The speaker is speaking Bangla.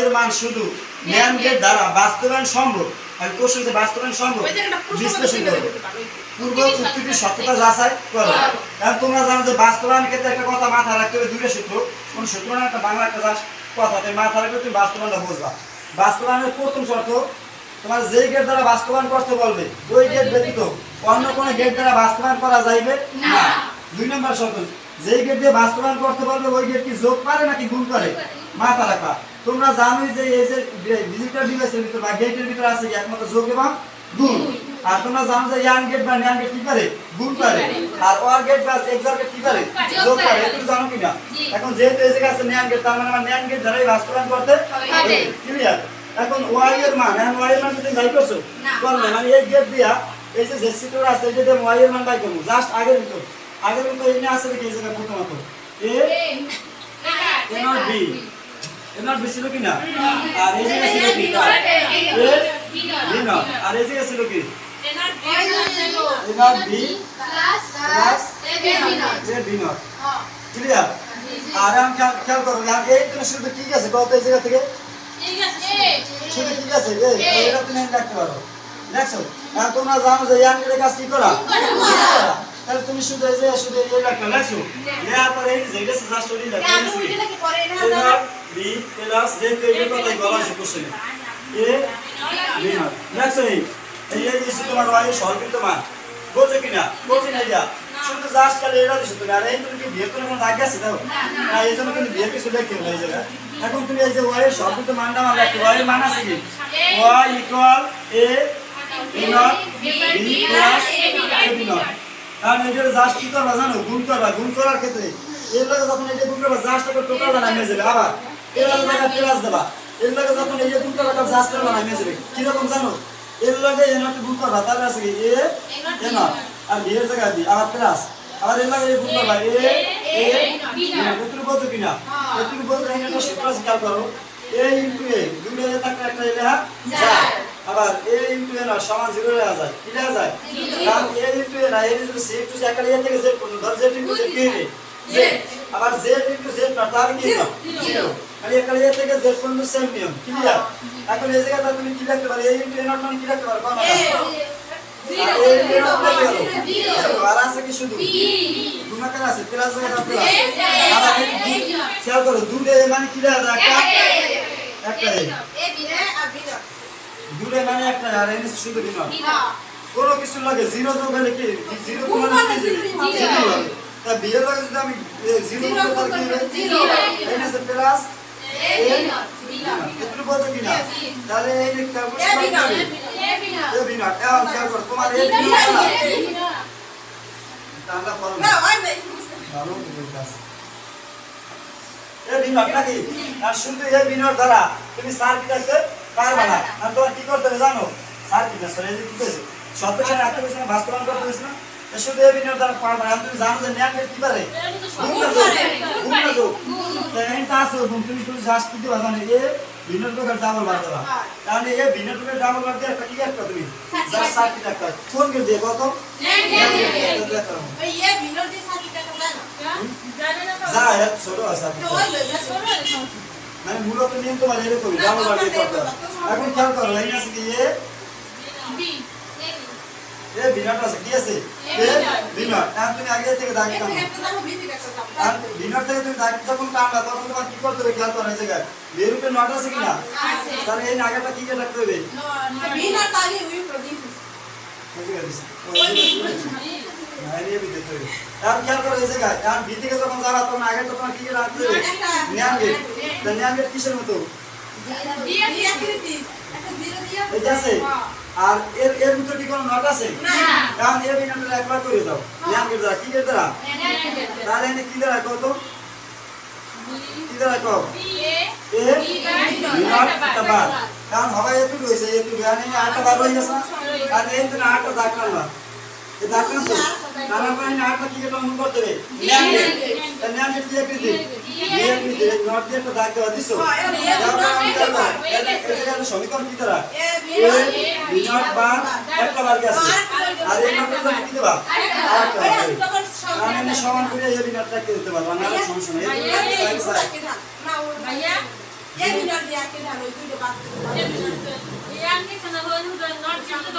এর মান শুধু ন্যান গেট দ্বারা বাস্তবায়ন সম্ভব। আর কোশ্চেন যে বাস্তবায়ন সম্ভব বিশ্লেষণ করো, পূর্ব উক্তিটির সত্যতা যাচাই করো। কারণ তোমরা জানো যে বাস্তবায়ন ক্ষেত্রে একটা কথা মাথায় রাখতে হবে, দুইটা সূত্র, কোন সূত্র না একটা বাংলা একটা কথা, তাই মাথায় রাখলে তুমি বাস্তবায়নটা বুঝবা। বাস্তবায়নের প্রথম শর্ত, তোমার যেই গেট দ্বারা বাস্তবায়ন করতে বলবে ওই গেট ব্যতীত অন্য কোনো গেট দ্বারা বাস্তবায়ন করা যাইবে না। 2 নম্বর শর্ত, যেই গেট দিয়ে বাস্তবায়ন করতে বলবে ওই গেট কি যোগ করে নাকি গুণ করে, মাথা রাখা। তোমরা জানোই যে এই যে ডিজিটাল ডিভাইসের ভিতর বা গেটের ভিতর আছে কি একমাত্র যোগ এবং গুণ। আর তোমরা জানো যে ইয়ান গেট বা ন্যান গেট কি করে, গুণ করে। আর ওয়ার গেট বা এক্সর গেট কি করে, যোগ করে। তুমি জানো কিনা? এখন যেহেতু এই জায়গায় আছে ন্যান গেট, তার মানে আমার ন্যান গেট দ্বারাই বাস্তবায়ন করতে হবে। ক্লিয়ার? এখন ওয়াই এর মান, এখন ওয়াই এর মান তুমি বাই করছো করবে, মানে এই গেট দিয়া এই যে জেসিটোর আছে এই যে ওয়াই এর মান বাই করব। জাস্ট আগের মতো এনে আছে দেখি এই জায়গায় প্রথমত A not B, A not B ছিল কিনা, আর এই জায়গায় ছিল কি এ বি নট, আর এই জায়গায় ছিল কি A not B plus A B not. Clear? আর আমি খেয়াল করো এই তো শুধু ঠিক আছে কত এই জায়গা থেকে ঠিক আছে শুধু ঠিক আছে এটা তুমি রাখতে পারো। দেখছো? আর তোমরা জানো যে ইয়ান গেটের কাজ কি করা, তাহলে তুমি শুধু এই যে শুধু এই রাখতে লাগছো। এর পরে এই যে এটা জাস্ট ওই লাগা আছে এটা কি পরে না দাদা বি প্লাস যে এই কথাই বলা আছে কোশ্চেনে এ বি নট। দেখছো এই যে তোমার ওয়াই সর্বিত মান বুঝছো কিনা, বুঝছি না যা শুধু জাস্ট খালি এটা দিছো তুমি। আর এই তুমি কি বিয়ের কোনো দাগ আছে দাও না, এই জন্য তুমি বিয়ের কিছু লিখতে হবে এই জায়গা। এখন তুমি এই যে ওয়াই এর সর্বিত মানটা আমার লিখতে, ওয়াই এর মান আছে কি Y equal A B not B plus A B not. আর এটা জাস্ট কি করবা জানো, গুণ করবা। গুণ করার ক্ষেত্রে এর লগে যখন এই যে গুণ করবা জাস্ট একটা টোটাল বানাই যাবে, আবার এর লগে জায়গা প্লাস দেবা, এর লগে যখন এই যে গুণ করবা একটা জাস্ট বানাই যাবে। কি রকম জানো, এর লগে এ নট গুণ করবা, তাহলে আছে কি এ নট, আর বি এর জায়গা বি আবার প্লাস, আবার এর লগে গুণ করবা এ বি নট। তুমি বুঝছো কিনা? তুমি বুঝলে এটা সূত্র আছে, খেয়াল করো a ইনটু a দুইটা থাকলে একটা লেখা যায়, আবার a ইনটু a না সমান 0 লেখা যায়, কি লেখা যায়? কারণ a ইনটু a না a into c into c একালে a থেকে z পর্যন্ত, ধর z ইনটু z কি হবে z, আবার z ইনটু z না তার কি 0, মানে একালে a থেকে z পর্যন্ত সেম নিয়ম। ক্লিয়ার? এখন এই জায়গাটা তুমি কি লিখতে পারো, a ইনটু a নট মানে কি লিখতে পারো, কোন না আর আছে কি শুধু গুণাকার আছে প্লাস জায়গাটা প্লাস, আবার খেয়াল করো দুটো মানে কি লেখা যায়, একটা A B R B not, দুটো মানে একটা আর এন শুধু বি নট। কোন কিছু লাগে জিরো যোগ হলে কি জিরো কোন মানে জিরো হবে, তা বি এর লাগে যদি আমি জিরো যোগ করি তাহলে কি হবে N S plus A not B not. এটুকু বুঝছো কিনা? তাহলে এই যে ক্যালকুলেশন করতে হবে এ বি নট। এখন খেয়াল করো তোমার এ বি নট তাহলে করো না ওই ভাই ভালো বুঝাস এ বি নট নাকি, আর শুধু এ বি নট দ্বারা তুমি সার্কিট করতে পারবে না। আর তোমার কি করতে হবে জানো, সার্কিট সরে যে কি কইছে সত্য ছেড়ে রাখতে কইছে না, বাস্তবায়ন করতে কইছে না, এ শুধু এ বি নট দ্বারা পারবে না। তুমি জানো যে ন্যান গেট কি পারে, গুণ তাই এটা আছে তুমি শুধু জাস্ট কি দিবা জানো এ বি নট করে ডাবল বার দেবা, তাহলে এ বি নট করে ডাবল বার দিয়ে একটা কি একটা তুমি জাস্ট সার্কিট একটা কোন গেট দিয়ে কত ন্যান গেট ওই এ বি নট দিয়ে সার্কিট একটা জানো যা এত ছোট আছে মানে মূলত নিয়ম তোমার এরকম ডাবল বার দিয়ে করতে। এখন খেয়াল করো এই আছে কি A B A B not আছে কি আছে এ বি নট। এখন তুমি আগে থেকে দাগ দাও, আর বি নট থেকে তুমি দাগ যখন টানবা তখন তোমার কি করতে হবে খেয়াল করো এই জায়গায় এর উপরে নট আছে কি না, তাহলে এই আগেটা কি কে রাখতে হবে বি নট আগে উই প্রদিন বুঝে গেছে নাইলে বি দেখতে হবে। এখন খেয়াল করো এই জায়গায় এখন বি থেকে যখন যাবা তখন আগে তো তোমার কি কে রাখতে হবে ন্যান গেট। তো ন্যান গেট কিসের মতো বি আকৃতি একটা 0 দিয়া এই আছে, আর এর ভিতর কি কোনো নট আছে না, কারণ এ বি নট একবার করে দাও ন্যান গেট দ্বারা কি গেট দ্বারা, তাহলে এনে কি দ্বারা কত কি দ্বারা কত এ বি নট এটা বার, কারণ হবে এত হইছে এত গানে আটটা বার হই গেছে, আর এই তো আটটা দাগ কাটলা এই দাগ কাটছো তাহলে আমরা আটটা কি গেট অনুমান করতে হবে ন্যান গেট। তা ন্যান গেট কি আকৃতি এ আকৃতি নট দিয়ে একটা দাগ দেওয়া দিছো, এটা সমীকরণ কি দ্বারা এ বি নট বার একটা বার গেছে, আর এই নটটা কি দেবা আরেকটা বার, মানে সমান করে এ বি নটটা কি দিতে পারবা না, সমস্যা নেই। এই ভাইয়া এই মিনার দিয়ে আকে ঢালো দুইটা বাদ এই আমি খানা হলো নট চিনতে